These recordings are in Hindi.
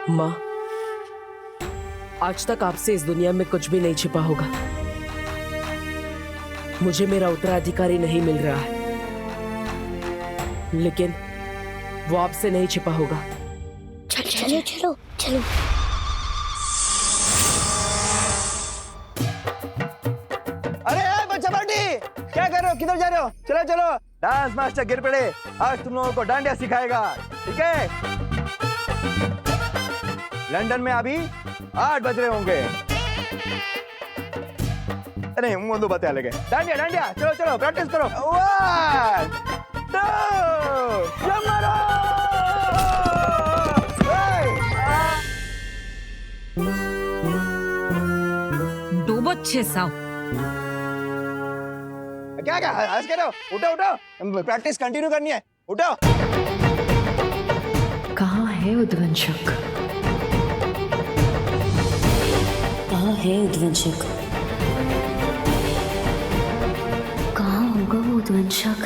माँ, आज तक आपसे इस दुनिया में कुछ भी नहीं छिपा होगा। मुझे मेरा उत्तराधिकारी नहीं मिल रहा है, लेकिन वो आपसे नहीं छिपा होगा। चलो चलो चलो। अरे बच्चा पार्टी, क्या कर रहे हो? किधर जा रहे हो? चलो चलो, डांस मास्टर गिर पड़े, आज तुम लोगों को डांडिया सिखाएगा, ठीक है? लंदन में अभी 8 बज रहे होंगे। अरे मुंह बता लगे। डांडिया डांडिया, चलो चलो प्रैक्टिस करो। 1 2 मारो। डूबो 600। क्या क्या हंस के रहो? उठो उठो, प्रैक्टिस कंटिन्यू करनी है, उठो। कहाँ है उद्वंशक? कहाँ है उद्वंशक? कहाँ होगा वो उद्वंशक?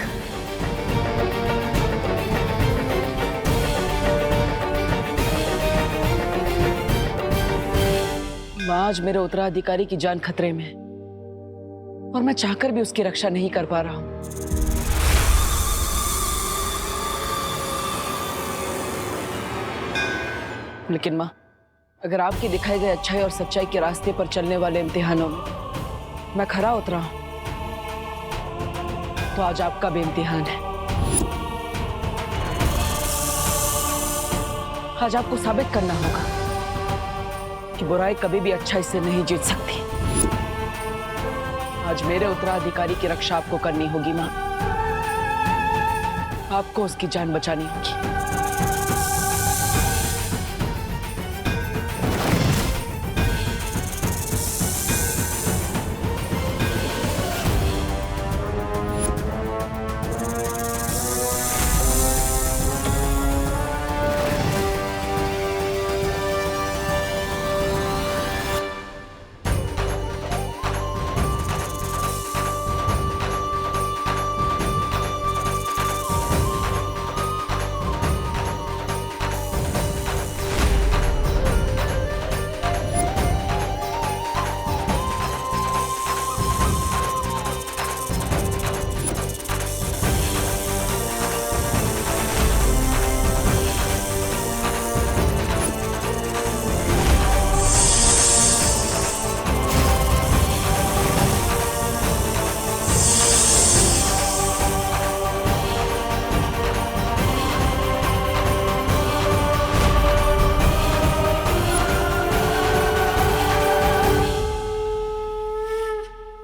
आज मेरे उत्तराधिकारी की जान खतरे में है और मैं चाहकर भी उसकी रक्षा नहीं कर पा रहा हूं। लेकिन माँ, अगर आपके दिखाए गए अच्छाई और सच्चाई के रास्ते पर चलने वाले इम्तिहानों में मैं खरा उतरा हूं, तो आज आपका भी इम्तिहान है। आज आपको साबित करना होगा कि बुराई कभी भी अच्छाई से नहीं जीत सकती। आज मेरे उत्तराधिकारी की रक्षा आपको करनी होगी माँ। आपको उसकी जान बचानी होगी।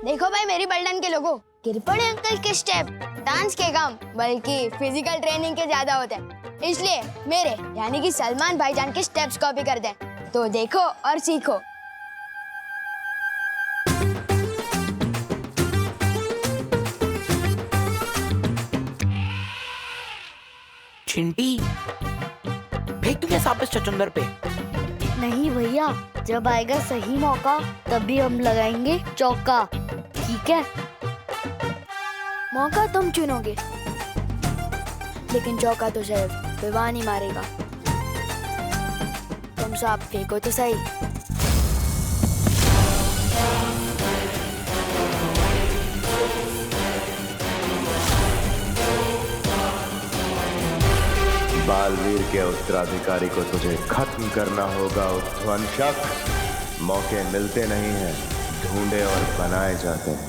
देखो भाई मेरी बल्डन के लोगों, गिर पड़े अंकल के स्टेप डांस के काम बल्कि फिजिकल ट्रेनिंग के ज्यादा होते हैं, इसलिए मेरे यानी कि सलमान भाईजान के स्टेप्स कॉपी कर दे। तो देखो और सीखो। चिंटी, फेंक दूंगा साबिस चचुंदर पे। नहीं भैया, जब आएगा सही मौका तभी हम लगाएंगे चौका, ठीक है? मौका तुम चुनोगे, लेकिन चौका तो सिर्फ विवान ही मारेगा। तुम सब फेंको तो सही। बालवीर के उत्तराधिकारी को तुझे खत्म करना होगा उद्वंशक। मौके मिलते नहीं हैं, ढूंढे और बनाए जाते हैं।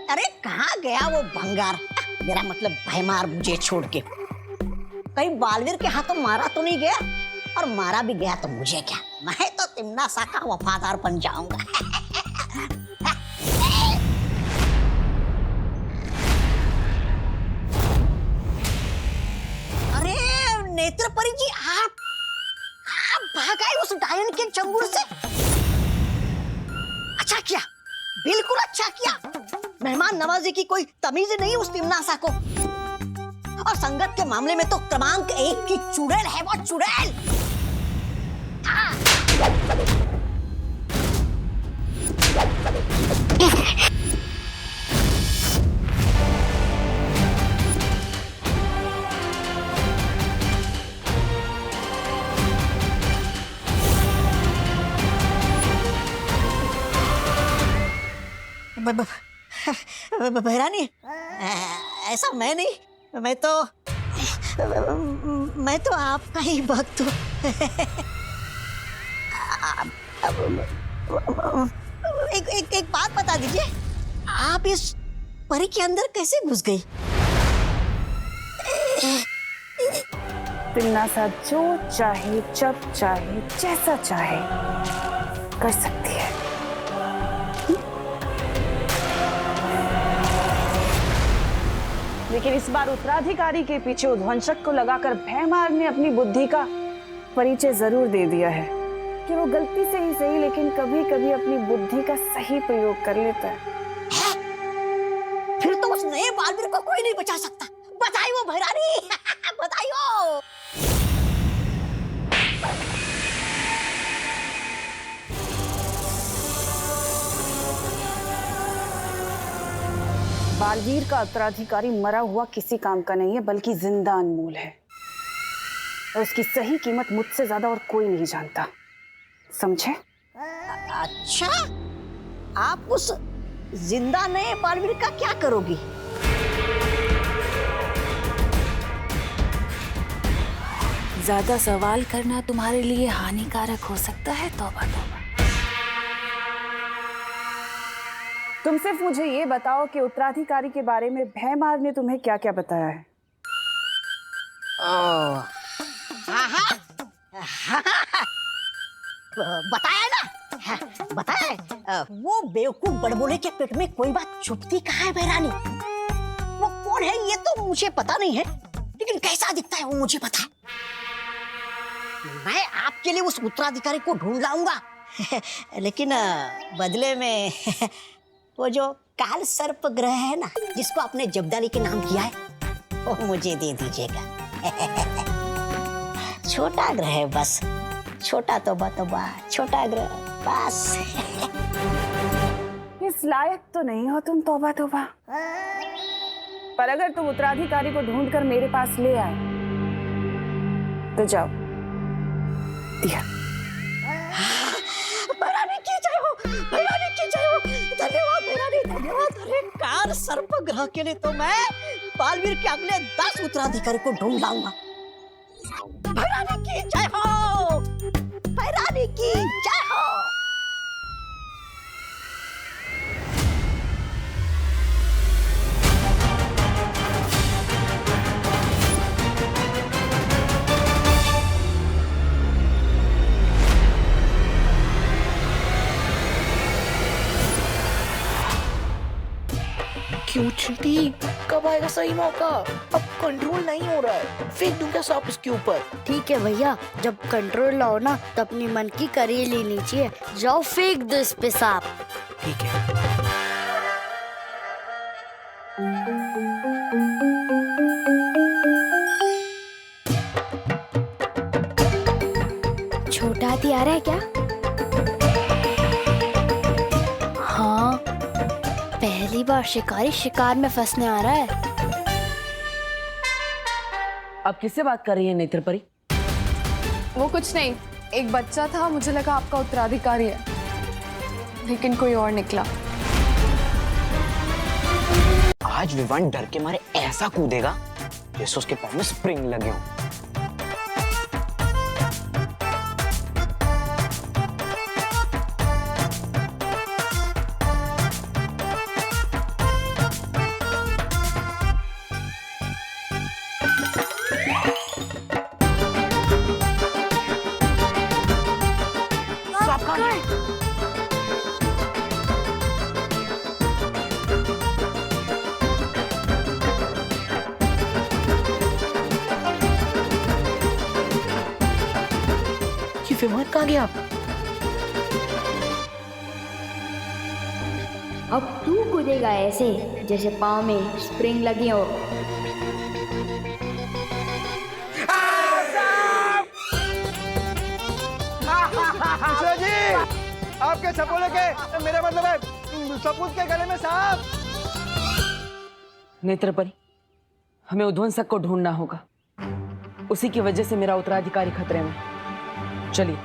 अरे कहाँ गया वो भंगार? मेरा मतलब भयमार मुझे छोड़ के। कहीं बालवीर के हाथों मारा तो नहीं गया? और मारा भी गया तो मुझे क्या, मैं तो तिम्ना सा का वफादार बन जाऊंगा। अरे नेत्रपरी जी, आप भाग आए उस डायन के चंगुल से। अच्छा किया, बिल्कुल अच्छा किया। मेहमान नवाजी की कोई तमीज नहीं उस तिम्नासा को। और संगत के मामले में तो क्रमांक 1 की चुड़ैल है वो, चुड़ैल। भैरानी, ऐसा मैं नहीं, मैं तो आपका ही भक्त हूँ। एक बात बता दीजिए, आप इस परी के अंदर कैसे घुस गई? तिमना सा जो चाहे, जब चाहे, जैसा चाहे कर सकती है। लेकिन इस बार उत्तराधिकारी के पीछे उद्वंशक को लगाकर भैमार ने अपनी बुद्धि का परिचय जरूर दे दिया है कि वो गलती से ही सही, लेकिन कभी कभी अपनी बुद्धि का सही प्रयोग कर लेता है। फिर तो उस नए बालवीर को कोई नहीं बचा सकता। बताइयो भैरानी, बताइयो। बालवीर का उत्तराधिकारी मरा हुआ किसी काम का नहीं है, बल्कि जिंदा अनमोल है, और उसकी सही कीमत मुझसे ज्यादा और कोई नहीं जानता, समझे? अच्छा, आप उस जिंदा नए बालवीर का क्या करोगी? ज्यादा सवाल करना तुम्हारे लिए हानिकारक हो सकता है। तौबा तौबा। तुम सिर्फ मुझे ये बताओ कि उत्तराधिकारी के बारे में भैमार ने तुम्हें क्या क्या बताया है? बताया ना, बताया। वो बेवकूफ बड़बोले के पेट में कोई बात छुपती कहाँ है भैरानी? वो कौन है ये तो मुझे पता नहीं है, लेकिन कैसा दिखता है वो मुझे पता है। मैं आपके लिए उस उत्तराधिकारी को ढूंढ लाऊंगा, लेकिन बदले में वो जो काल सर्प ग्रह है ना, जिसको आपने जब्दाली के नाम किया है, वो मुझे दे दीजिएगा। छोटा ग्रह है बस, छोटा तौबा, छोटा ग्रह बस। इस लायक तो नहीं हो तुम, तौबा तौबा। पर अगर तुम उत्तराधिकारी को ढूंढकर मेरे पास ले आए तो जाओ, दिया। भैरानी की जय हो, भैरानी की जय हो। धन्यवाद भैरानी, धन्यवाद। अरे काल सर्प ग्रह के लिए तो मैं बालवीर के अगले 10 उत्तराधिकारी को ढूंढ लाऊंगा। भैरानी की जय हो, भैरानी की जय हो। क्यों चिंटी, कब आएगा सही मौका? अब कंट्रोल नहीं हो रहा है, फेंक दूंगा सांप इसके ऊपर। ठीक है भैया, जब कंट्रोल लाओ ना तो अपनी मन की करी लेनी चाहिए। जाओ फेंक दो इस पे सांप। ठीक है। छोटा हाथी आ रहा है क्या? हाँ, पहली बार शिकारी शिकार में फंसने आ रहा है। अब किससे बात कर रही है नेत्र परी? वो कुछ नहीं, एक बच्चा था, मुझे लगा आपका उत्तराधिकारी है, लेकिन कोई और निकला। आज विवान डर के मारे ऐसा कूदेगा जैसे उसके पैर में स्प्रिंग लगे हों। विमान कहाँ गया? अब तू कूदेगा ऐसे जैसे पाँव में स्प्रिंग लगी हो। मिश्रा जी, आपके सपोले के, मेरा मतलब है सपूत के गले में सांप। नेत्र परी, हमें उद्वंसक को ढूंढना होगा, उसी की वजह से मेरा उत्तराधिकारी खतरे में। चलिए।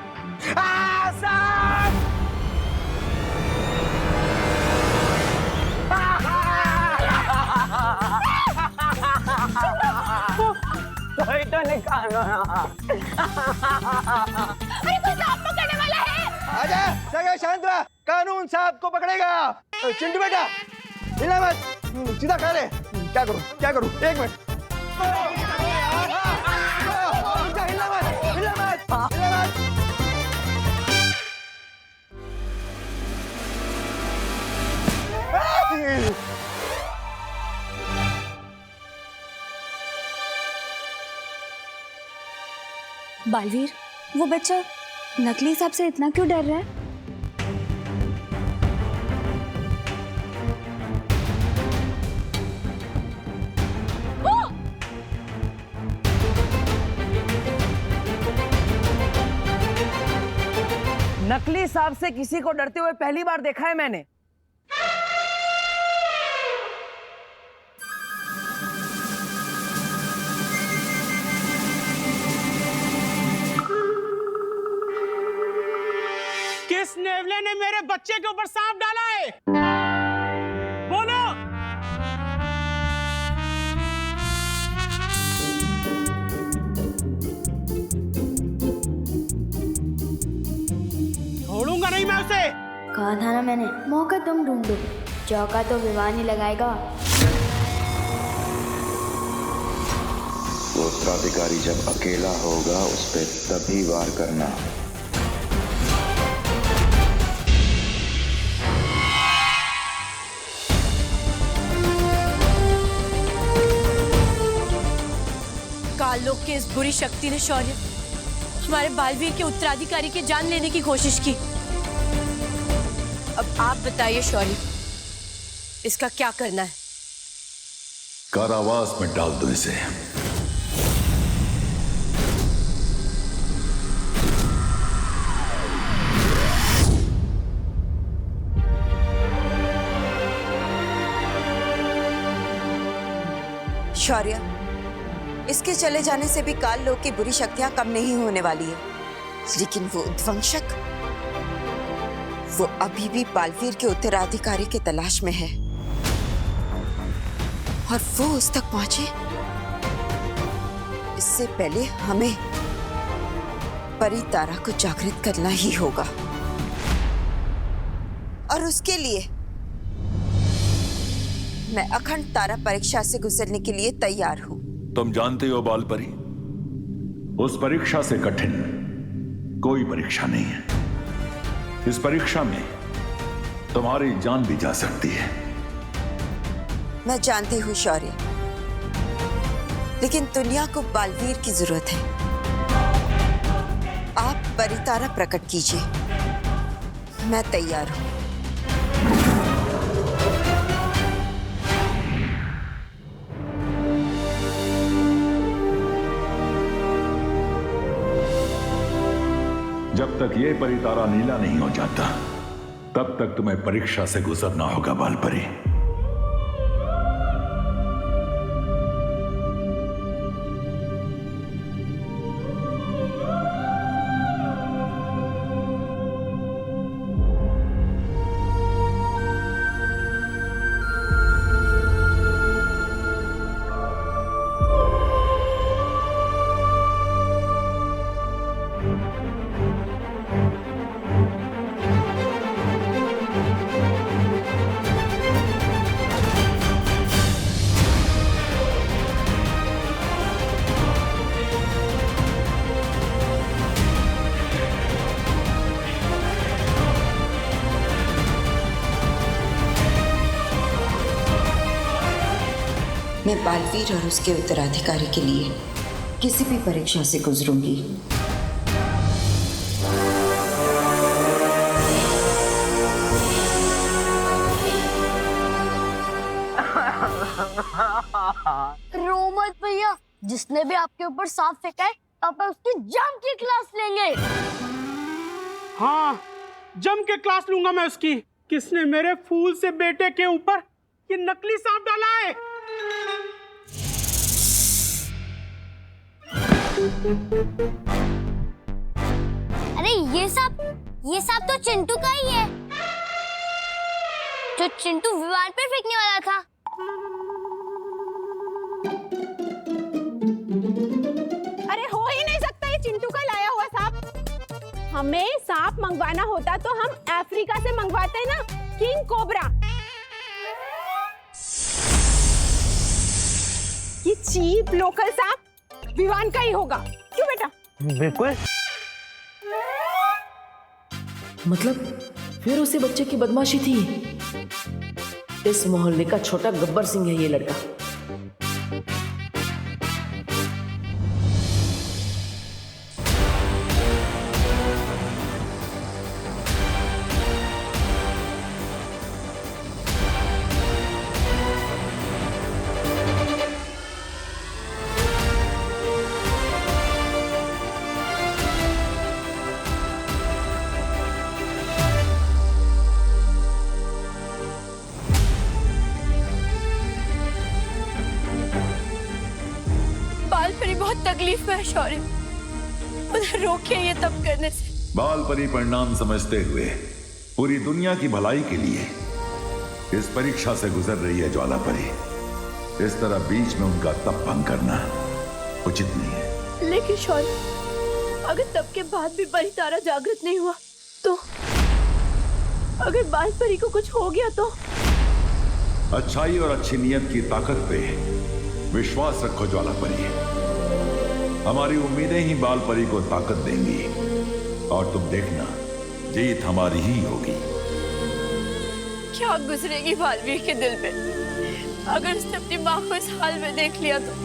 तो निकालो ना। अरे कोई सांप पकड़ने वाला है। आजा सगे शांत रहा, कानून सांप को पकड़ेगा। चिंटू बेटा हिला मत, सीधा खा ले। क्या करूं 1 मिनट। हिला मत। बालवीर, वो बच्चा नकली सांप से इतना क्यों डर रहा है? नकली सांप से किसी को डरते हुए पहली बार देखा है मैंने। किस नेवले ने मेरे बच्चे के ऊपर सांप डाला है? बोलो। छोड़ूंगा नहीं मैं उसे। कहा था ना मैंने, मौका तुम ढूंढो, चौका तो विमान ही लगाएगा। वो उत्तराधिकारी जब अकेला होगा उस पे तभी वार करना। काललोक के इस बुरी शक्ति ने शौर्य हमारे बालवीर के उत्तराधिकारी की जान लेने की कोशिश की। अब आप बताइए शौर्य, इसका क्या करना है? कारावास में डाल दो इसे। शौर्य, इसके चले जाने से भी काल लोक की बुरी शक्तियां कम नहीं होने वाली है, लेकिन वो उद्वंशक, वो अभी भी बालवीर के उत्तराधिकारी की तलाश में है और वो उस तक पहुंचे इससे पहले हमें परी तारा को जागृत करना ही होगा। और उसके लिए मैं अखंड तारा परीक्षा से गुजरने के लिए तैयार हूं। तुम जानते हो बालपरी, उस परीक्षा से कठिन कोई परीक्षा नहीं है। इस परीक्षा में तुम्हारी जान भी जा सकती है। मैं जानती हूँ शौर्य, लेकिन दुनिया को बालवीर की जरूरत है। आप परितारा प्रकट कीजिए, मैं तैयार हूँ। जब तक ये परितारा नीला नहीं हो जाता तब तक तुम्हें परीक्षा से गुजरना होगा बालपरी। मैं बालवीर और उसके उत्तराधिकारी के लिए किसी भी परीक्षा से गुजरूंगी। रो मत भैया, जिसने भी आपके ऊपर सांप फेंका है आप उसकी जम की क्लास लेंगे। हाँ, जम के क्लास लूंगा मैं उसकी। किसने मेरे फूल से बेटे के ऊपर ये नकली सांप डाला है? अरे ये सांप तो चिंटू का ही है, जो चिंटू विमान पर फेंकने वाला था। हमें सांप मंगवाना होता तो हम अफ्रीका से मंगवाते ना, किंग कोबरा। ये चीप लोकल सांप विवान का ही होगा, क्यों बेटा? बिल्कुल। मतलब फिर उसी बच्चे की बदमाशी थी। इस मोहल्ले का छोटा गब्बर सिंह है ये लड़का। बहुत तकलीफ में है शौर्य, उन्हें रोकिए ये तब करने से। बाल परी परिणाम समझते हुए पूरी दुनिया की भलाई के लिए इस परीक्षा से गुजर रही है ज्वाला परी। इस तरह बीच में उनका तप भंग करना उचित नहीं है। लेकिन शौर्य, अगर तब के बाद भी परी तारा जागृत नहीं हुआ तो, अगर बाल परी को कुछ हो गया तो? अच्छाई और अच्छी नियत की ताकत पे विश्वास रखो ज्वाला परी। हमारी उम्मीदें ही बाल परी को ताकत देंगी और तुम देखना जीत हमारी ही होगी। क्या गुजरेगी बालवीर के दिल पे अगर उसने अपनी माँ को इस हाल में देख लिया तो?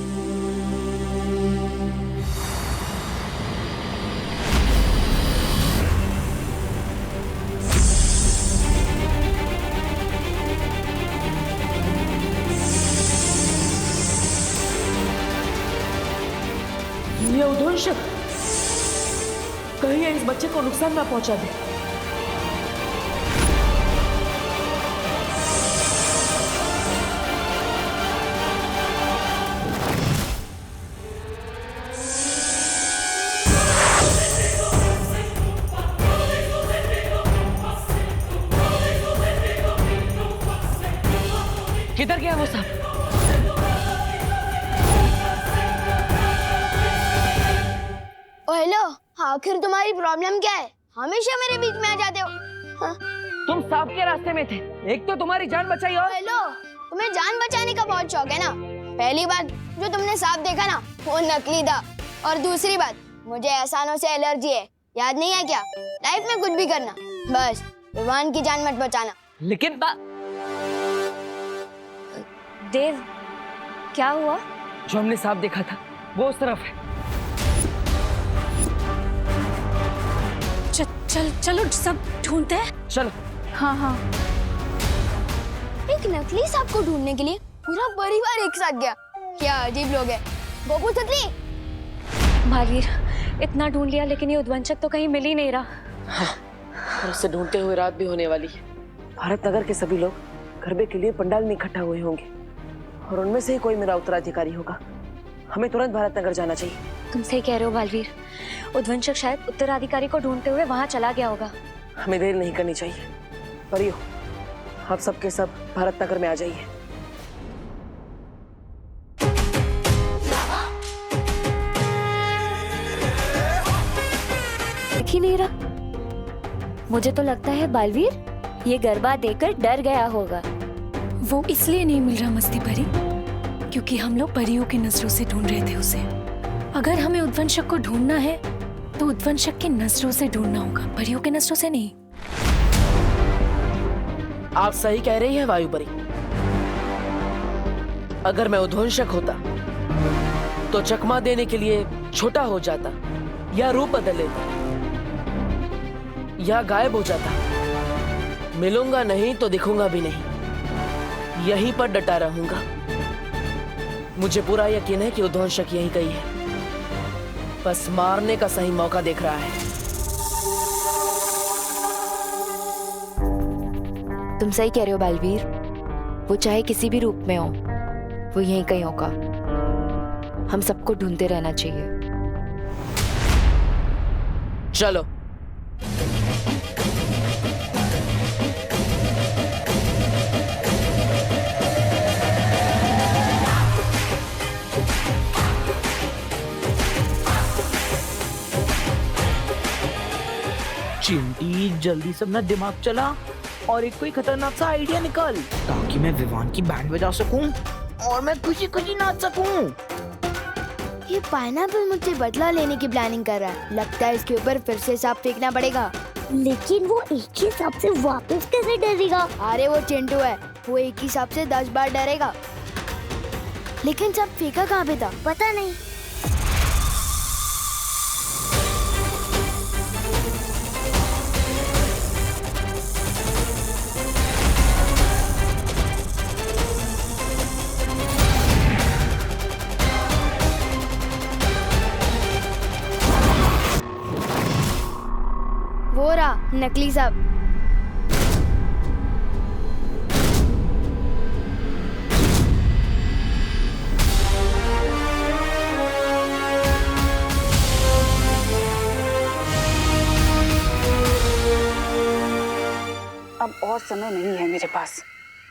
ये उद्वंशक कहीं इस बच्चे को नुकसान ना पहुंचा दे। किधर गया वो सब? हेलो, आखिर तुम्हारी प्रॉब्लम क्या है? हमेशा मेरे बीच में आ जाते हो। हाँ? तुम सांप के रास्ते में थे, एक तो तुम्हारी जान बचाई और हेलो, तुम्हें जान बचाने का बहुत शौक है ना? पहली बात जो तुमने सांप देखा ना, वो नकली था, और दूसरी बात मुझे एहसानों से एलर्जी है, याद नहीं है क्या? लाइफ में कुछ भी करना, बस विवान की जान मत बचाना। लेकिन देव, क्या हुआ? जो हमने सांप देखा था वो उस तरफ है। चलो सब ढूंढते हैं। चलो। हाँ हाँ। एक नकली सांप को ढूंढने के लिए पूरा परिवार एक साथ गया। क्या अजीब लोग हैं। गोपू तितली। बालवीर, इतना ढूंढ लिया लेकिन ये उद्वंशक तो कहीं मिल ही नहीं रहा। हाँ, और उसे ढूंढते हुए रात भी होने वाली है। भारत नगर के सभी लोग गरबे के लिए पंडाल में इकट्ठा हुए होंगे और उनमें से ही कोई मेरा उत्तराधिकारी होगा। हमें तुरंत भारत नगर जाना चाहिए। तुम सही कह रहे हो बालवीर, उद्वंशक शायद उत्तराधिकारी को ढूंढते हुए वहां चला गया होगा। हमें देर नहीं करनी चाहिए। परियो, आप सबके सब भारत नगर में आ जाइए। दिख ही नहीं रहा। मुझे तो लगता है बालवीर ये गरबा देकर डर गया होगा। वो इसलिए नहीं मिल रहा मस्ती परी क्योंकि हम लोग परियों की नजरों से ढूंढ रहे थे उसे। अगर हमें उद्वंशक को ढूंढना है तो उद्वंशक की नजरों से ढूंढना होगा, परियों की नजरों से नहीं। आप सही कह रही हैं वायुपरी। अगर मैं उद्वंशक होता तो चकमा देने के लिए छोटा हो जाता या रूप बदल लेता या गायब हो जाता। मिलूंगा नहीं तो दिखूंगा भी नहीं, यहीं पर डटा रहूंगा। मुझे पूरा यकीन है कि उद्वंशक यहीं कहीं है, बस मारने का सही मौका देख रहा है। तुम सही कह रहे हो बालवीर, वो चाहे किसी भी रूप में हो, वो यहीं कहीं होगा। हम सबको ढूंढते रहना चाहिए। चलो। चिंटी जल्दी से अपना दिमाग चला और एक कोई खतरनाक सा आइडिया निकाल ताकि मैं विवान की बैंड बजा सकूं और मैं खुशी खुशी नाच सकूं। ये पाइनएप्पल मुझसे बदला लेने की प्लानिंग कर रहा है। लगता है इसके ऊपर फिर से सांप फेंकना पड़ेगा। लेकिन वो एक ही सांप से वापस कैसे डरेगा? अरे वो चिंटू है, वो एक ही सांप से 10 बार डरेगा। लेकिन सांप फेंका कहाँ पे था पता नहीं। वो रहा नकली सांप। अब और समय नहीं है मेरे पास।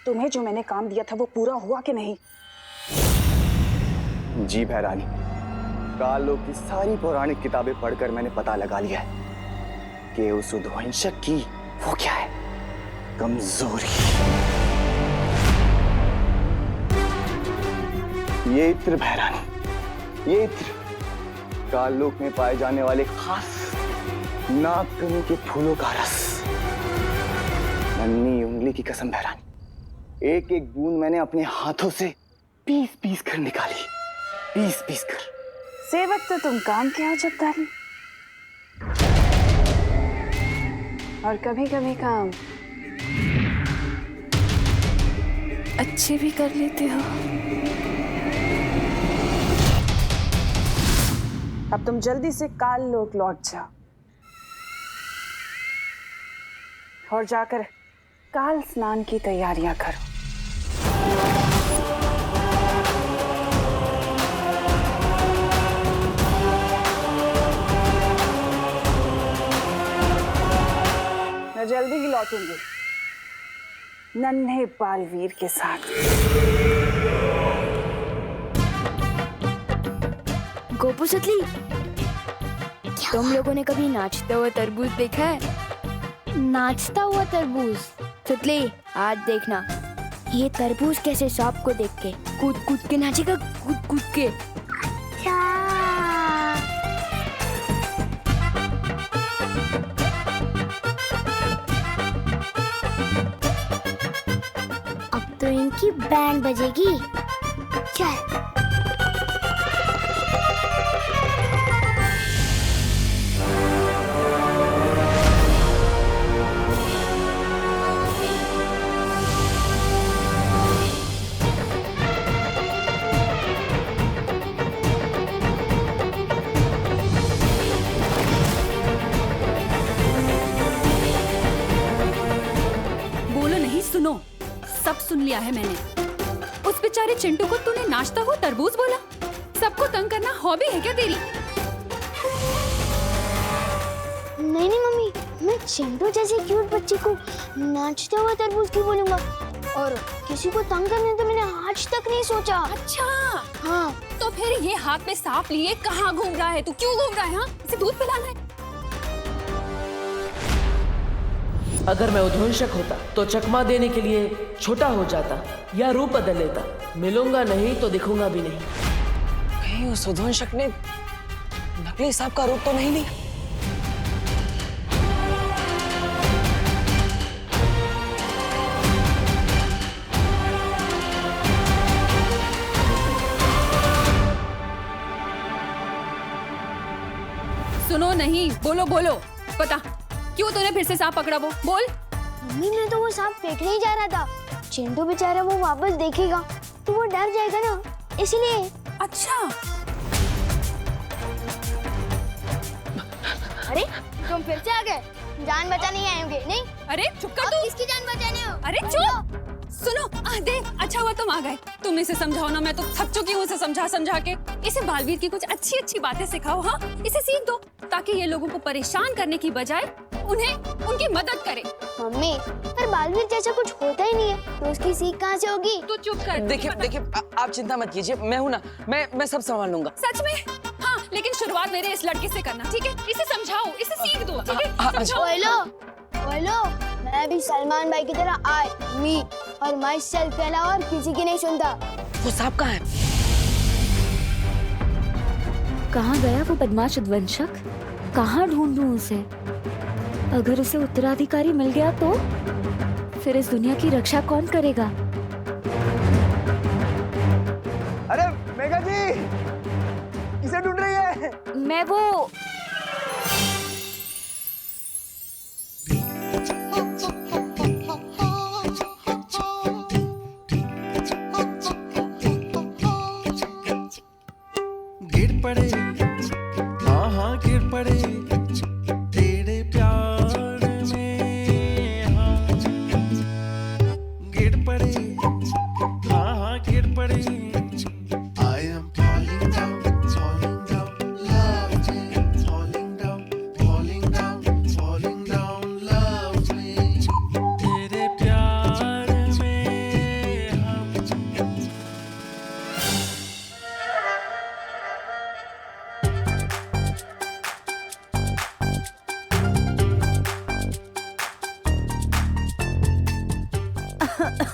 तुम्हें जो मैंने काम दिया था वो पूरा हुआ कि नहीं? जी भैरानी, काल लोक की सारी पौराणिक किताबें पढ़कर मैंने पता लगा लिया है कि उस उद्वंशक की वो क्या है, कमजोरी। ये इत्र भैरानी, ये इत्र काल लोक में पाए जाने वाले खास नागकनी के फूलों का रस। नन्ही उंगली की कसम भैरानी, एक एक बूंद मैंने अपने हाथों से पीस पीस कर निकाली, पीस पीस कर। सेवक तो तुम काम के हो जब डाली, और कभी कभी काम अच्छे भी कर लेते हो। अब तुम जल्दी से काल लोक लौट जाओ और जाकर काल स्नान की तैयारियां करो। मैं जल्दी ही लौटूंगी नन्हे बालवीर के साथ। गोपू सतली, तुम लोगों ने कभी नाचता हुआ तरबूज देखा है? नाचता हुआ तरबूज? सुतली, आज देखना ये तरबूज कैसे सांप को देख के कूद कूद के नाचेगा, कूद कूद के। अब तो इनकी बैंड बजेगी। चल। सुनो, सब सुन लिया है मैंने। उस बेचारे चिंटू को तूने नाचता हुआ तरबूज बोला? सबको तंग करना हॉबी है क्या तेरी? नहीं नहीं मम्मी, मैं चिंटू जैसे क्यूट बच्चे को नाचता हुआ तरबूज क्यों बोलूंगा? और किसी को तंग करने तो मैंने आज तक नहीं सोचा। अच्छा हाँ, तो फिर ये हाथ में सांप लिए कहाँ घूम रहा है? तू क्यों घूम रहा है? हाँ, इसे दूध पिलाना है। अगर मैं उद्वंशक होता तो चकमा देने के लिए छोटा हो जाता या रूप बदल लेता। मिलूंगा नहीं तो दिखूंगा भी नहीं। कहीं उस उद्वंशक ने नकली सांप का रूप तो नहीं लिया? सुनो, नहीं, बोलो बोलो, पता क्यों तूने फिर से सांप पकड़ा? वो बोल। मम्मी, मैं तो वो सांप फेंकने ही जा रहा था। चिंटू बेचारा वो वापस देखेगा तो वो डर जाएगा ना, इसलिए। अच्छा। अरे तुम फिर से आ गए? जान बचाने ही आए होंगे, नहीं? अरे चुप कर तू। किसकी जान बचाने हो? अरे चुप। सुनो, देख, अच्छा हुआ तुम आ गए। तुम इसे समझाओ ना, मैं तो थक चुकी हूँ इसे समझा के। इसे बालवीर की कुछ अच्छी अच्छी बातें सिखाओ। हाँ, इसे सीख दो ताकि ये लोगों को परेशान करने की बजाय उन्हें उनकी मदद करे। मम्मी, पर बालवीर जैसा कुछ होता ही नहीं है तो उसकी सीख कहाँ से होगी? तू चुप कर। देखिए आप चिंता मत कीजिए, मैं हूँ ना, मैं सब संभाल लूंगा। सच में? हाँ, लेकिन शुरुआत मेरे इस लड़के से करना, ठीक है? इसे समझाओ, इसे सीख दो, ठीक है? समझाओ। बोलो, मैं भी सलमान भाई की तरह आई मी और माई सेल्फ के अलावा और किसी की नहीं सुनता। वो सांप कहाँ है? कहाँ गया वो बदमाश उद्वंशक? कहाँ ढूंढूं उसे? अगर उसे उत्तराधिकारी मिल गया तो फिर इस दुनिया की रक्षा कौन करेगा? अरे मेघा जी, किसे ढूंढ रही है? मैं वो गिर पड़े, हाँ हाँ गिर पड़े तेरे प्यार में, हाँ गिर पड़े, हाँ हाँ गिर पड़े। I am falling down, love me, falling down, love me, तेरे प्यार में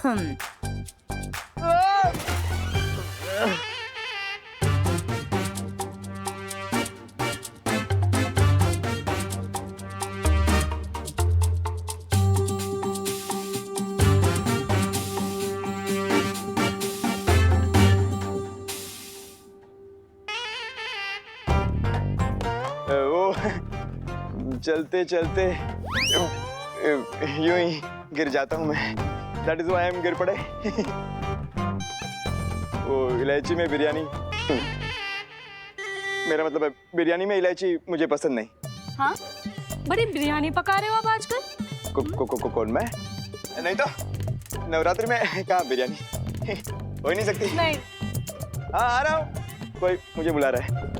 हम। वो चलते चलते यूं ही गिर जाता हूँ मैं। That is why I am गिर पड़े। वो इलायची में बिरयानी, मेरा मतलब है बिरयानी में इलायची मुझे पसंद नहीं। हाँ, बड़ी बिरयानी पका रहे हो आप आजकल? कौन मैं? नहीं तो नवरात्रि में कहाँ बिरयानी हो ही नहीं सकती। नहीं। हाँ आ रहा हूँ, कोई मुझे बुला रहा है।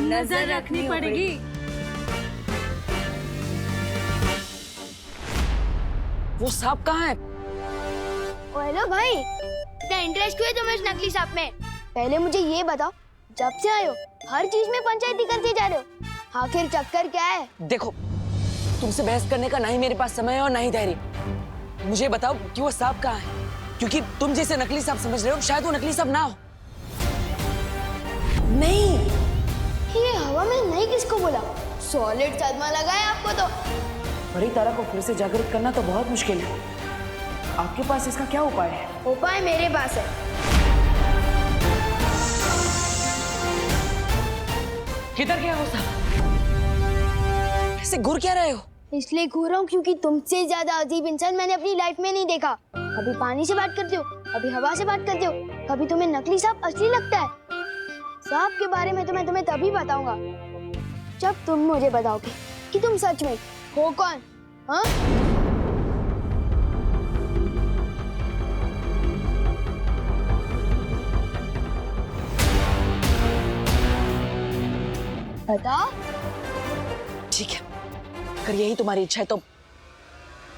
नजर रखनी पड़ेगी। वो सांप कहाँ है? हेलो भाई, इतना इंटरेस्ट क्यों है तुम्हें इस नकली सांप में? पहले मुझे ये बताओ, जब से आए हो हर चीज में पंचायती करते जा रहे हो, आखिर चक्कर क्या है? देखो, तुमसे बहस करने का ना ही मेरे पास समय है और ना ही धैर्य। मुझे बताओ कि वो सांप कहाँ है, क्योंकि तुम जैसे नकली सांप समझ रहे हो, शायद वो नकली सांप ना हो। नहीं, ये हवा में नहीं किसको बोला? सॉलिड सदमा लगा है आपको तो। बड़ी तारा को फिर से जागृत करना तो बहुत मुश्किल है। आपके पास इसका क्या उपाय है? उपाय मेरे पास है। किधर गया वो सांप? ऐसे घूर क्या रहे हो? इसलिए घूर रहा हूँ क्योंकि तुमसे ज्यादा अजीब इंसान मैंने अपनी लाइफ में नहीं देखा। कभी पानी से बात करते हो, कभी हवा से बात करते हो, कभी तुम्हें नकली सांप असली लगता है। सांप के बारे में तो मैं तुम्हें तभी बताऊंगा जब तुम मुझे बताओगे कि तुम सच में हो कौन। हाँ? बताओ। ठीक है, अगर यही तुम्हारी इच्छा है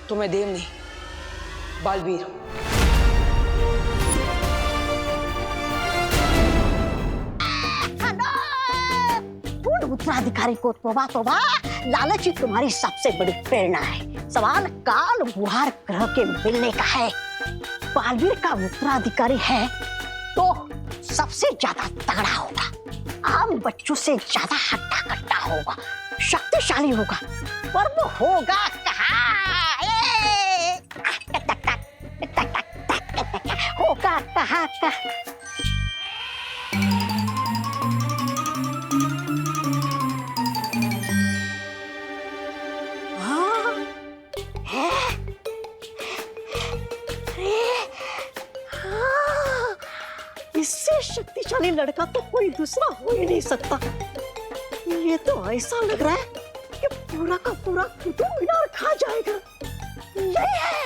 तो मैं देव नहीं, बालवीर हूँ। उत्तराधिकारी को तोबा तोबा, लालच ही तुम्हारी सबसे बड़ी प्रेरणा है। सवाल काल बुहार ग्रह के मिलने का है। बालवीर का उत्तराधिकारी है तो सबसे ज्यादा तगड़ा होगा, आम बच्चों से ज्यादा हट्टा कट्टा होगा, शक्तिशाली होगा, पर वो होगा कहाँ? होगा कहाँ का? इससे शक्तिशाली लड़का तो कोई दूसरा हो ही नहीं सकता। ये तो ऐसा लग रहा है कि पूरा का पूरा कुतुब मीनार खा जाएगा। यही है,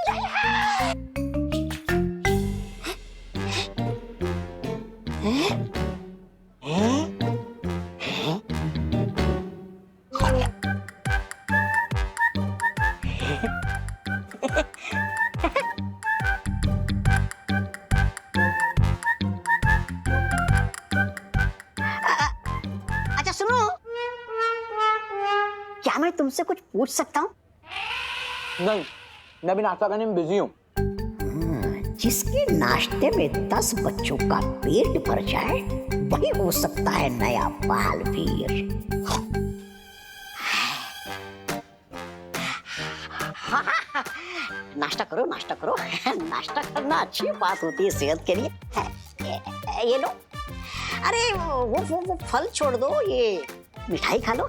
यही है। क्या मैं तुमसे कुछ पूछ सकता हूँ? नहीं, मैं भी नाश्ता करने में बिजी हूँ। जिसके नाश्ते में 10 बच्चों का पेट भर जाए वही हो सकता है नया बालवीर। नाश्ता करो, नाश्ता करो। नाश्ता करना अच्छी बात होती है सेहत के लिए। ये लो। अरे वो फल छोड़ दो, ये मिठाई खा लो।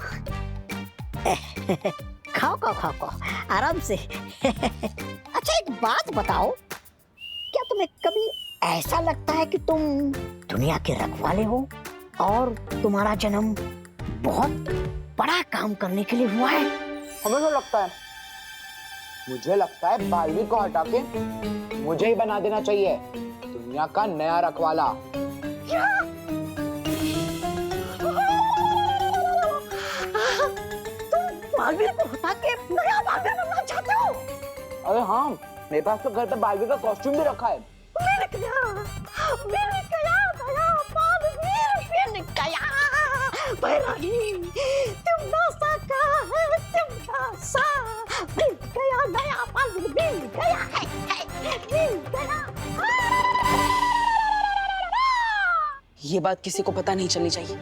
खाओ खाओ खाओ खाओ आराम से। अच्छा एक बात बताओ, क्या तुम्हें कभी ऐसा लगता है कि तुम दुनिया के रखवाले हो और तुम्हारा जन्म बहुत बड़ा काम करने के लिए हुआ है? हमें तो लगता है, मुझे लगता है बालवीर को हटा के मुझे ही बना देना चाहिए दुनिया का नया रखवाला। बालवीर को हटा के नया बालवीर बनना चाहते हो? अरे हाँ, मेरे पास तो घर पे बालवीर का कॉस्ट्यूम भी रखा है। मिल गया नया बालवीर, मिल गया। बैरागी तुमना सा का है, तुमना सा। मिल गया नया बालवीर, मिल गया, मिल गया। ये बात किसी को पता नहीं चलनी चाहिए।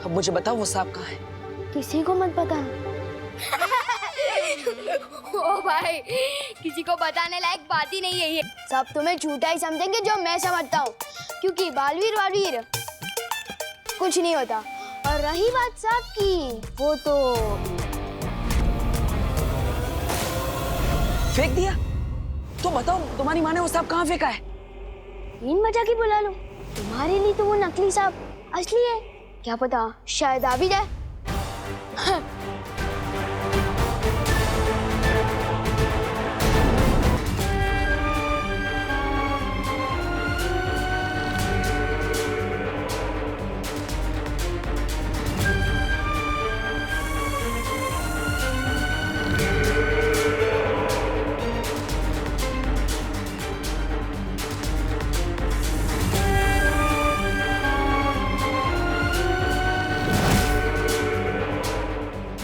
अब मुझे बताओ वो सांप कहाँ है? किसी को मत बता। ओ भाई, किसी को बताने लायक बात ही नहीं है ये। सब तुम्हें झूठा ही समझेंगे जो मैं समझता हूँ, क्योंकि बालवीर कुछ नहीं होता। और रही बात सांप की, वो तो फेंक दिया। तो बताओ तुम्हारी माँ ने वो सांप कहाँ फेंका है? इन बचा के बुला लो। तुम्हारे लिए तो वो नकली सांप असली है, क्या पता शायद आ भी जाए।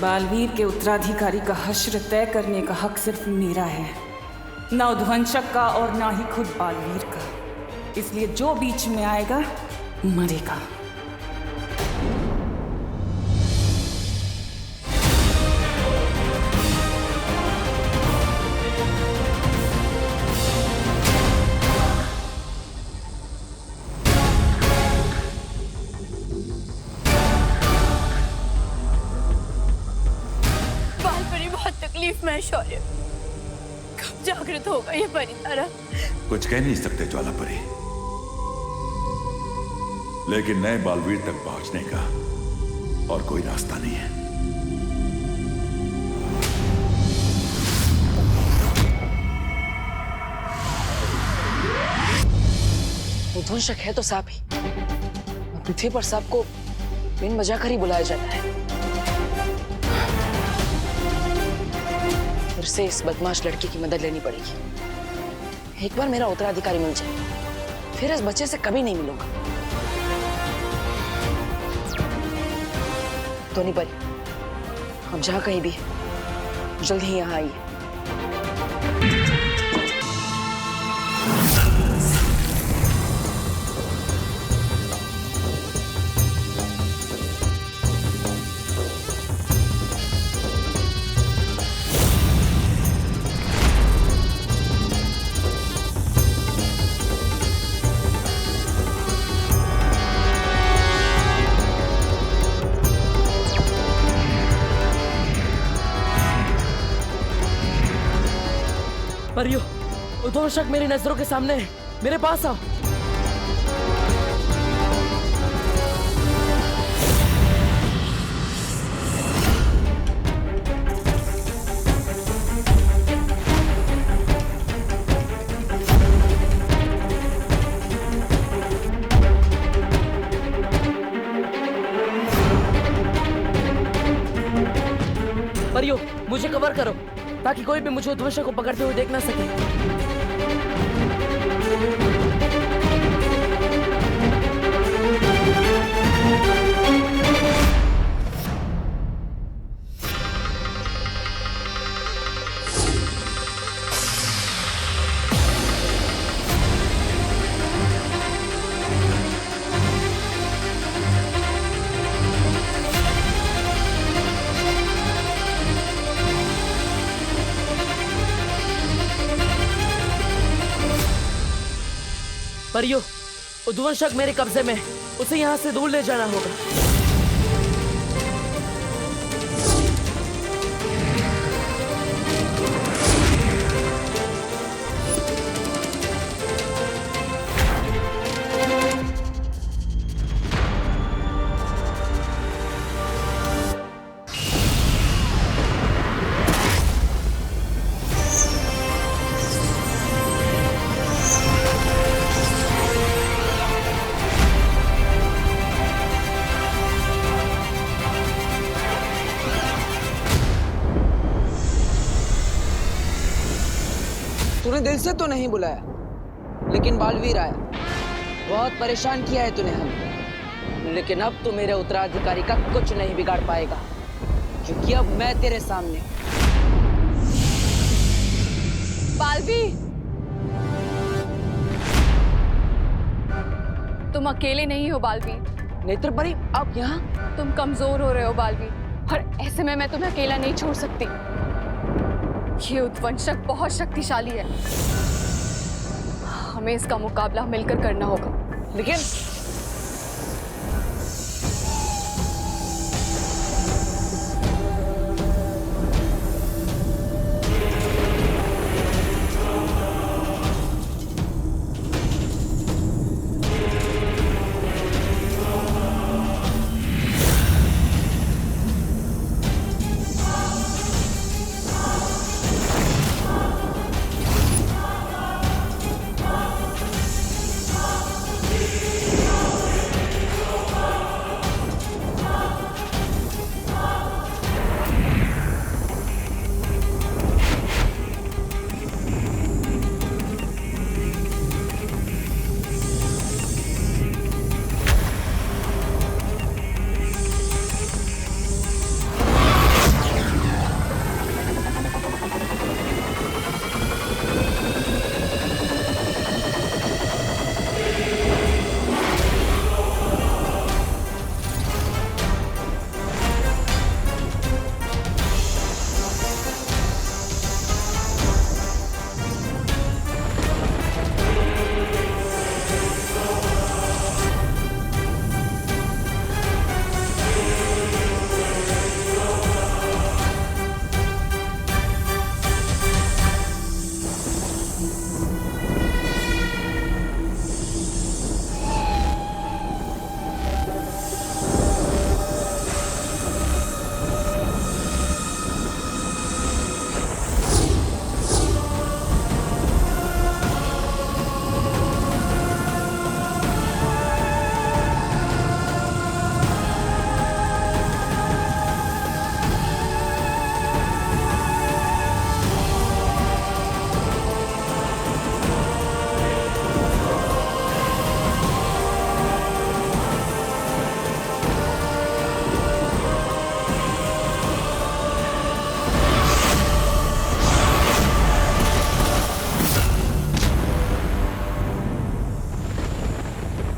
बालवीर के उत्तराधिकारी का हश्र तय करने का हक सिर्फ मेरा है, ना उद्वंशक का और ना ही खुद बालवीर का। इसलिए जो बीच में आएगा मरेगा। तकलीफ में शौर्य, कब जागृत होगा ये परितारा? कुछ कह नहीं सकते ज्वाला परी, लेकिन नए बालवीर तक पहुंचने का और कोई रास्ता नहीं है। उद्वंशक है तो सांप ही। पृथ्वी पर सांप को बिन बजाकर ही बुलाया जाता है। फिर से इस बदमाश लड़की की मदद लेनी पड़ेगी। एक बार मेरा उत्तराधिकारी मिल जाए, फिर इस बच्चे से कभी नहीं मिलूंगा। तो नहीं परी, अब जहाँ कहीं भी जल्दी ही यहाँ आइए। परियो, उद्वंशक मेरी नजरों के सामने है, मेरे पास आओ। परियो, मुझे कवर करो ताकि कोई भी मुझे उद्वंशक को पकड़ते हुए देख ना सके। परियो, उद्वंशक मेरे कब्जे में, उसे यहाँ से दूर ले जाना होगा। तूने दिल से तो नहीं बुलाया, लेकिन बालवीर आया। बहुत परेशान किया है तूने हमें, लेकिन अब तू मेरे उत्तराधिकारी का कुछ नहीं बिगाड़ पाएगा, क्योंकि अब मैं तेरे सामने। बालवीर, तुम अकेले नहीं हो बालवीर। नेत्रपरी, आप यहाँ? तुम कमजोर हो रहे हो बालवीर, और ऐसे में मैं तुम्हें अकेला नहीं छोड़ सकती। ये उद्वंशक बहुत शक्तिशाली है, हमें इसका मुकाबला मिलकर करना होगा। लेकिन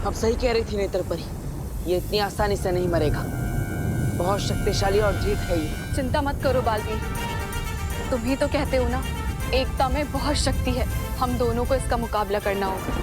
अब सही कह रही थी नेत्रपरी, ये इतनी आसानी से नहीं मरेगा। बहुत शक्तिशाली और जीत है ये। चिंता मत करो बालवीर, तुम ही तो कहते हो ना, एकता में बहुत शक्ति है। हम दोनों को इसका मुकाबला करना होगा।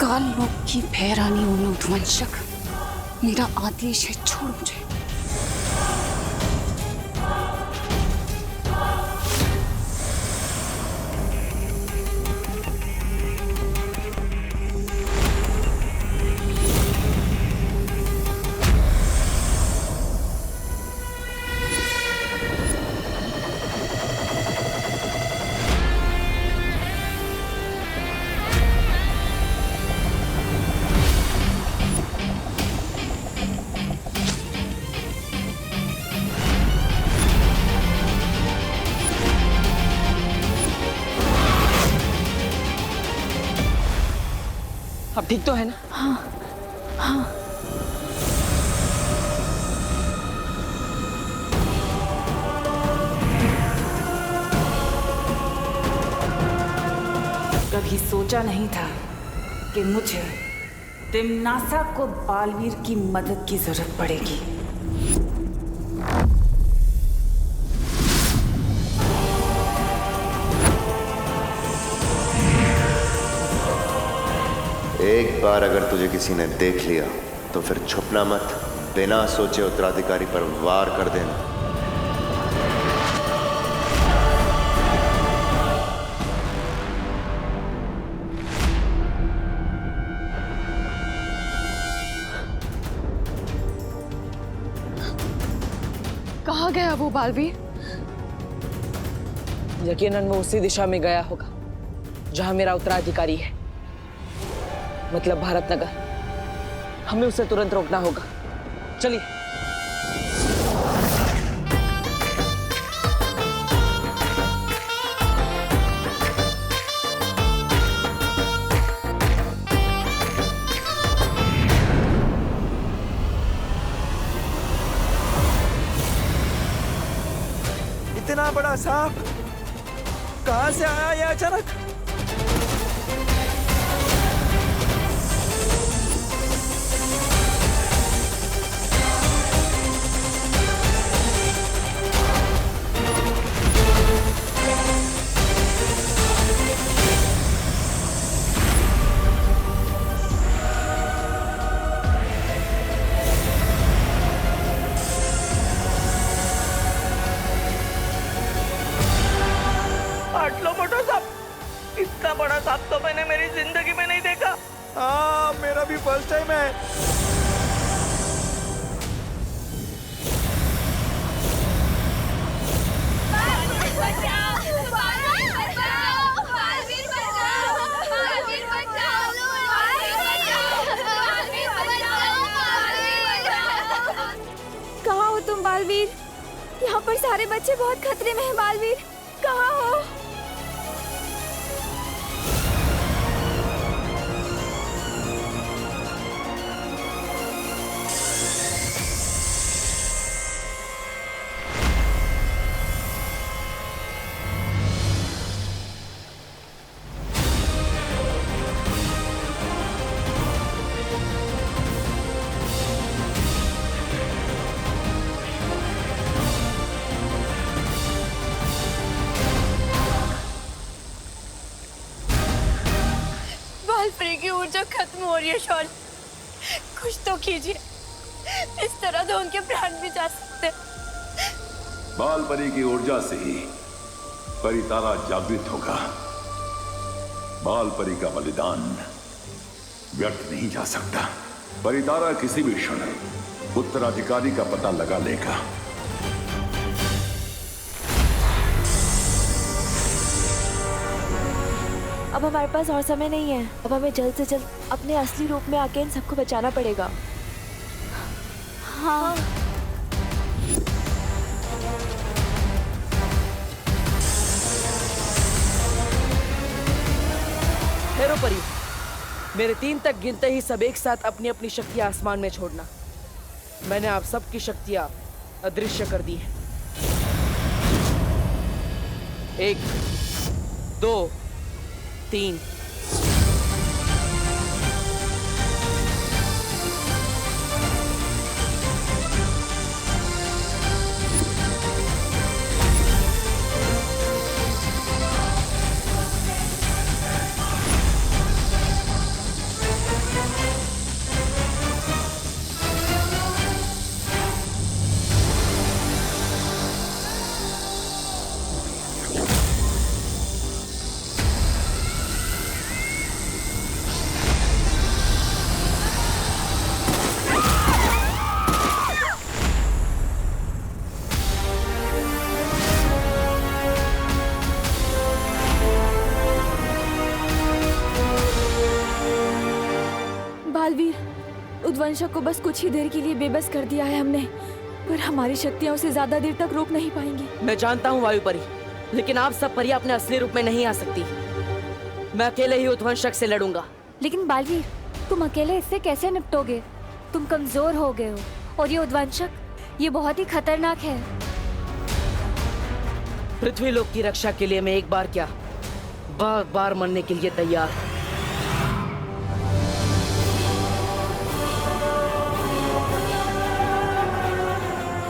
काल लोक की भैरानी उद्वंशक, मेरा आदेश है, छोड़ मुझे। ठीक तो है ना? हाँ हाँ। कभी सोचा नहीं था कि मुझे तिम्नासा को बालवीर की मदद की जरूरत पड़ेगी। एक बार अगर तुझे किसी ने देख लिया तो फिर छुपना मत, बिना सोचे उत्तराधिकारी पर वार कर देना। कहाँ गया वो बालवीर? यकीनन वो उसी दिशा में गया होगा जहां मेरा उत्तराधिकारी है, मतलब भारतनगर। हमें उसे तुरंत रोकना होगा। चलिए। इतना बड़ा सांप कहां से आया ये अचानक? इतना बड़ा सांप तो मैंने मेरी जिंदगी में नहीं देखा। हाँ, मेरा भी फर्स्ट टाइम है। कहाँ हो तुम बालवीर? यहाँ पर सारे बच्चे बहुत खतरे में हैं बालवीर, कहाँ हो? बालपरी की ऊर्जा खत्म हो रही है शॉल, कुछ तो कीजिए, इस तरह तो उनके प्राण भी जा सकते। बालपरी की ऊर्जा से ही परितारा जागृत होगा। बालपरी का बलिदान व्यर्थ नहीं जा सकता। परितारा किसी भी क्षण उत्तराधिकारी का पता लगा लेगा। अब हमारे पास और समय नहीं है। अब हमें जल्द से जल्द अपने असली रूप में आके इन सबको बचाना पड़ेगा। हाँ। ठहरो परी, मेरे 3 तक गिनते ही सब एक साथ अपनी अपनी शक्तियां आसमान में छोड़ना। मैंने आप सबकी शक्तियां अदृश्य कर दी हैं। 1 2 3। बालवीर, उद्वंशक को बस कुछ ही देर के लिए बेबस कर दिया है हमने, पर हमारी शक्तियां उसे ज्यादा देर तक रोक नहीं पाएंगी। मैं जानता हूँ वायु परी, लेकिन आप सब परियां अपने असली रूप में नहीं आ सकती। मैं अकेले ही उद्वंशक से लड़ूंगा। लेकिन बालवीर, तुम अकेले इससे कैसे निपटोगे? तुम कमजोर हो गए हो और ये उद्वंशक, ये बहुत ही खतरनाक है। पृथ्वी लोक की रक्षा के लिए मैं एक बार क्या, बार बार मरने के लिए तैयार।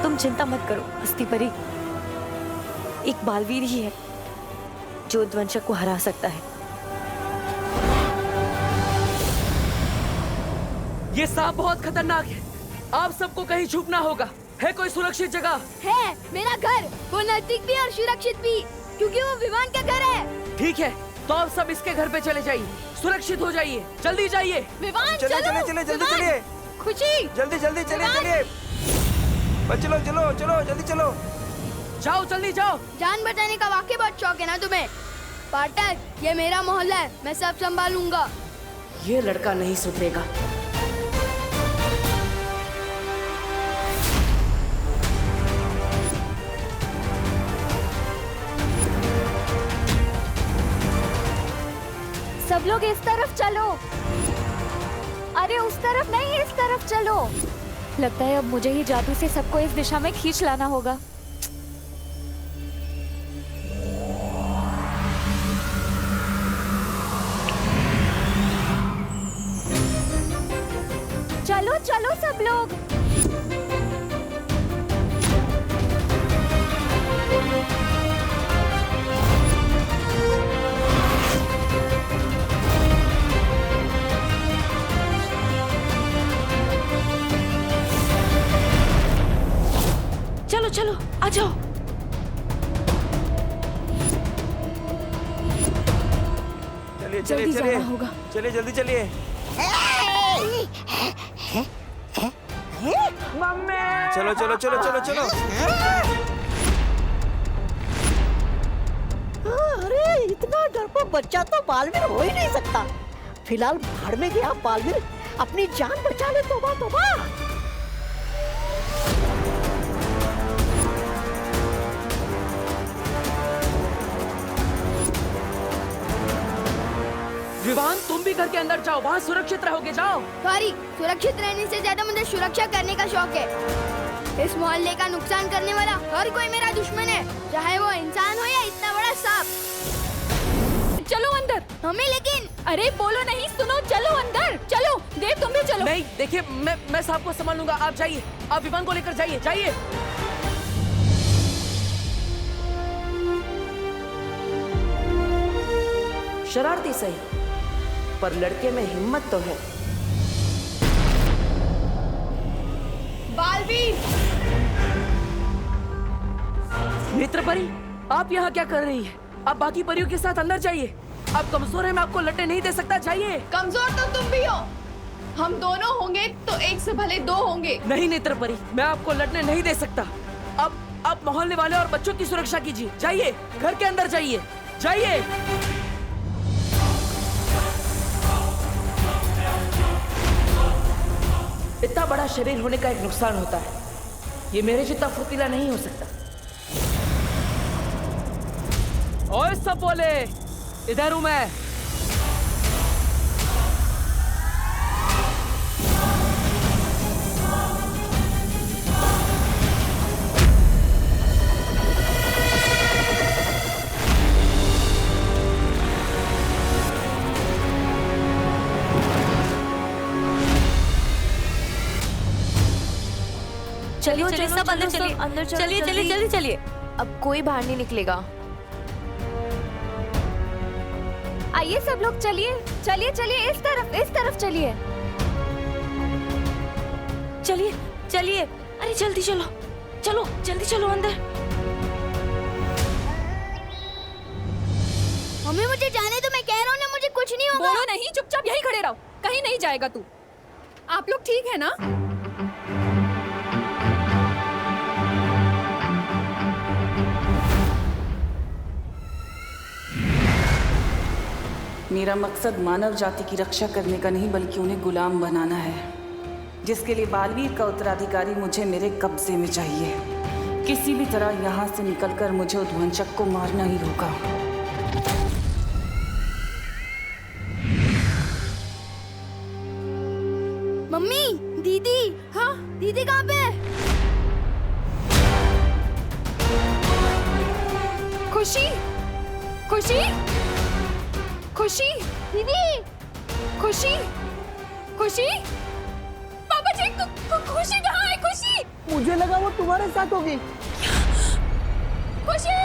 तुम चिंता मत करो मस्ती परी, एक बालवीर ही है जो उद्वंशक को हरा सकता है। ये सांप बहुत खतरनाक है, आप सबको कहीं छुपना होगा। है कोई सुरक्षित जगह? है मेरा घर, वो नजदीक भी और सुरक्षित भी, क्योंकि वो विवान का घर है। ठीक है, तो आप सब इसके घर पे चले जाइए, सुरक्षित हो जाइए, जल्दी जाइए। विवान चलिए चलिए चलिए जल्दी चलिए, खुशी जल्दी जल्दी चलिए चलिए, चलो चलो चलो जल्दी चलो, जाओ जल्दी जाओ। जान बचाने का वाकई बहुत शौक है ना तुम्हें? पाठक, ये मेरा मोहल्ला है, मैं सब संभालूंगा। ये लड़का नहीं सुधरेगा। सब लोग इस तरफ चलो। अरे उस तरफ नहीं, इस तरफ चलो। लगता है अब मुझे ही जादू से सबको इस दिशा में खींच लाना होगा। चलो चलो सब लोग। चलो चलो आ जाओ। चलिए चलिए जल्दी चलिए जाना होगा। चलिए जल्दी चलिए। चलो चलो चलो चलो चलो। अरे इतना डरपोक बच्चा तो बालवीर हो ही नहीं सकता। फिलहाल भाड़ में गया बालवीर, अपनी जान बचा ले। तोबा तोबा। विवान, तुम भी घर के अंदर जाओ, वहाँ सुरक्षित रहोगे, जाओ। सॉरी, सुरक्षित रहने से ज्यादा मुझे सुरक्षा करने का शौक है। इस मोहल्ले का नुकसान करने वाला हर कोई मेरा दुश्मन है, चाहे वो इंसान हो या इतना बड़ा सांप। चलो अंदर। हमें लेकिन। अरे बोलो नहीं, सुनो, चलो अंदर चलो। देव तुम भी चलो। नहीं, देखिए मैं सांप को संभालूंगा, आप जाइए, आप विवान को लेकर जाइए, जाइए। शरारती सही, पर लड़के में हिम्मत तो है। बालवीर! नेत्र परी, आप यहाँ क्या कर रही है? आप बाकी परियों के साथ अंदर जाइए। आप कमजोर हैं, मैं आपको लड़ने नहीं दे सकता, जाइए। कमजोर तो तुम भी हो। हम दोनों होंगे तो एक से भले दो होंगे। नहीं नेत्र परी, मैं आपको लड़ने नहीं दे सकता। अब आप मोहल्ले वाले और बच्चों की सुरक्षा कीजिए, जाइए, घर के अंदर जाइए, जाइए। इतना बड़ा शरीर होने का एक नुकसान होता है, ये मेरे जितना फुर्तीला नहीं हो सकता। ओए सब बोले, इधर हूं मैं। चलिए चलिए सब अंदर चलिए, अंदर चलिए चलिए चलिए चलिए। अब कोई बाहर नहीं निकलेगा। आइए सब लोग, चलिए चलिए चलिए, इस तरफ चलिए। चलिए चलिए, अरे जल्दी चलो, चलो जल्दी चलो अंदर। मम्मी मुझे जाने दो, मैं कह रहा हूँ ना, मुझे कुछ नहीं होगा। बोलो नहीं, चुपचाप यहीं खड़े रहो, कहीं नहीं जाएगा तू। आप लोग ठीक है ना? मेरा मकसद मानव जाति की रक्षा करने का नहीं, बल्कि उन्हें गुलाम बनाना है, जिसके लिए बालवीर का उत्तराधिकारी मुझे मेरे कब्जे में चाहिए। किसी भी तरह यहाँ से निकलकर मुझे उद्वंशक को मारना ही होगा। दीदी कहाँ पे है? खुशी, खुशी, खुशी, दीदी, खुशी, खुशी, पापा जी, खुशी कहाँ है? खुशी, मुझे लगा वो तुम्हारे साथ होगी। खुशी।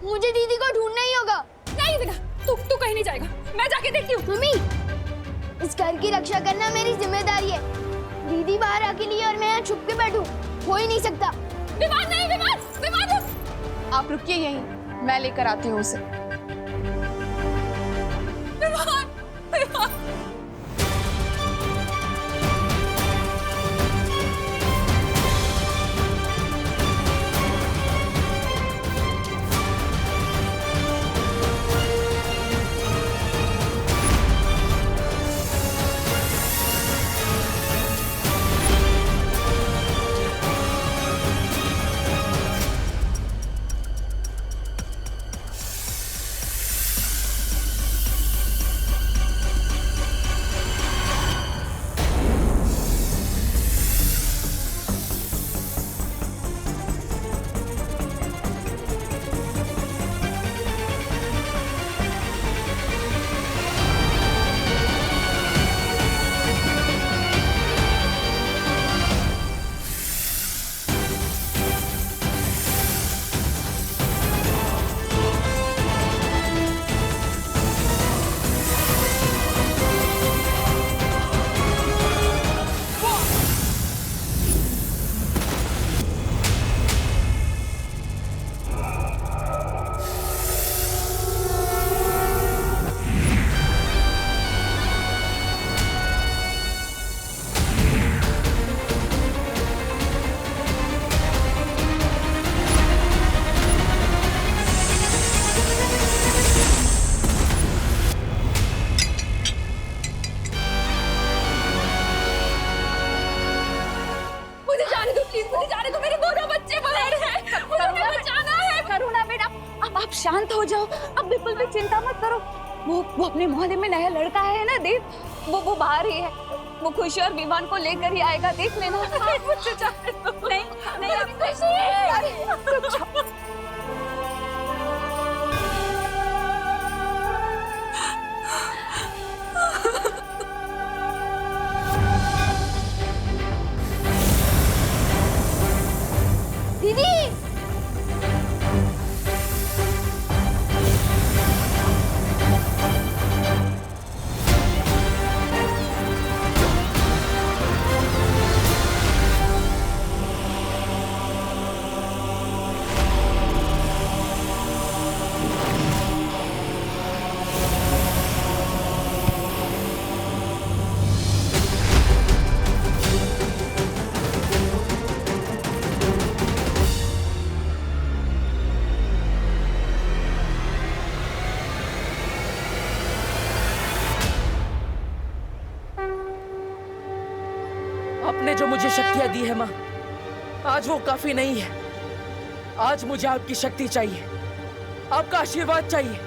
मुझे दीदी को ढूंढना ही होगा। नहीं बेटा, तू कहीं नहीं जाएगा, मैं जाके देखती हूँ। मम्मी, इस घर की रक्षा करना मेरी जिम्मेदारी है। दीदी बाहर अकेली है और मैं यहाँ छुप के बैठूं, हो ही नहीं सकता। विवाद नहीं, विवाद। आप रुकिए यहीं, मैं लेकर आती हूँ उसे। शांत हो जाओ, अब बिल्कुल भी चिंता मत करो। वो अपने मोहल्ले में नया लड़का है ना देव, वो बाहर ही है। वो खुशी और विवान को लेकर ही आएगा, देख लेना। नहीं नहीं अभी खुशी। दीदी, आपने जो मुझे शक्तियां दी है माँ, आज वो काफी नहीं है। आज मुझे आपकी शक्ति चाहिए, आपका आशीर्वाद चाहिए।